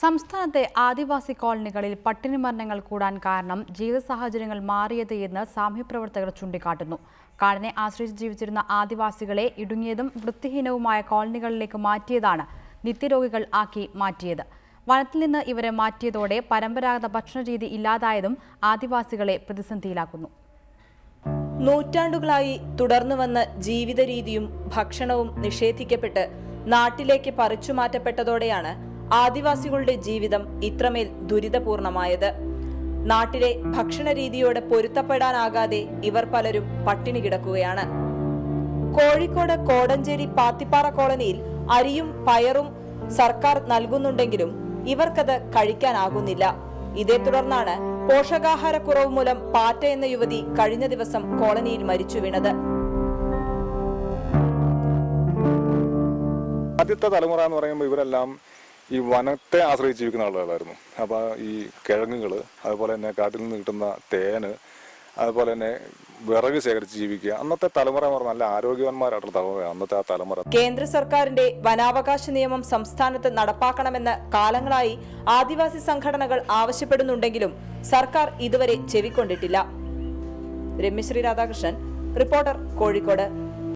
സംസ്ഥാനത്തെ ആദിവാസി കോളനികളിൽ പട്ടിണി മരണങ്ങൾ കൂടാൻ കാരണം ജീവിത സാഹചര്യങ്ങൾ മാറിയത് എന്ന് സാമൂഹ്യപ്രവർത്തകർ ചൂണ്ടിക്കാട്ടുന്നു. കാടിനെ ആശ്രയിച്ച് ജീവിച്ചിരുന്ന ആദിവാസികളെ ഇടുങ്ങിയതും വൃത്തിഹീനവുമായ കോളനികളിലേക്ക് മാറ്റിയതാണ് നിത്യരോഗികൾ ആക്കി മാറ്റിയത്. വനത്തിൽ നിന്ന് ഇവരെ മാറ്റിയതോടെ പരമ്പരാഗത ഭക്ഷണരീതി ഇല്ലാതായതും ആദിവാസികളെ പ്രതിസന്ധിയിലാക്കുന്നു. നൂറ്റാണ്ടുകളായി തുടർന്നു വന്ന ജീവിത രീതിയും ഭക്ഷണവും നിഷേധിക്കപ്പെട്ട് നാട്ടിലേക്ക് പറിച്ചുമാറ്റപ്പെട്ടതോടെയാണ് ആദിവാസികളുടെ ജീവിതം ഇത്രമേൽ ദുരിതപൂർണമായത്. നാട്ടിലെ ഭക്ഷണ രീതിയോട് പൊരുത്തപ്പെടാനാകാതെ ഇവർ പലരും പട്ടിണി കിടക്കുകയാണ്. കോഴിക്കോട് കോടഞ്ചേരി പാത്തിപ്പാറ കോളനിയിൽ അരിയും പയറും സർക്കാർ നൽകുന്നുണ്ടെങ്കിലും ഇവർക്കത് കഴിക്കാനാകുന്നില്ല. ഇതേ തുടർന്നാണ് പോഷകാഹാരക്കുറവ് മൂലം പാറ്റ എന്ന യുവതി കഴിഞ്ഞ ദിവസം കോളനിയിൽ മരിച്ചു വീണത്. ആദ്യത്തെ തലമുറ എന്ന് പറയുമ്പോൾ ഇവരെല്ലാം ഈ വനത്തെ ആശ്രയിച്ച് ജീവിക്കുന്ന ആളുകളായിരുന്നു. അപ്പോൾ ഈ കിഴങ്ങുകൾ, അതുപോലെ തന്നെ കാട്ടിൽ നിന്ന് കിട്ടുന്ന തേന്, അതുപോലെ തന്നെ വിറക് ശേഖരിച്ച് ജീവിക്കുക. അന്നത്തെ തലമുറ എന്ന് പറഞ്ഞാൽ നല്ല ആരോഗ്യവാന്മാരായിട്ടുള്ള തലമുറയാണ് അന്നത്തെ ആ തലമുറ. കേന്ദ്ര സർക്കാരിന്റെ വനാവകാശ നിയമം സംസ്ഥാനത്ത് നടപ്പാക്കണമെന്ന് കാലങ്ങളായി ആദിവാസി സംഘടനകൾ ആവശ്യപ്പെടുന്നുണ്ടെങ്കിലും സർക്കാർ ഇതുവരെ ചെവിക്കൊണ്ടിട്ടില്ല. രമ്യശ്രീ രാധാകൃഷ്ണൻ, റിപ്പോർട്ടർ, കോഴിക്കോട്.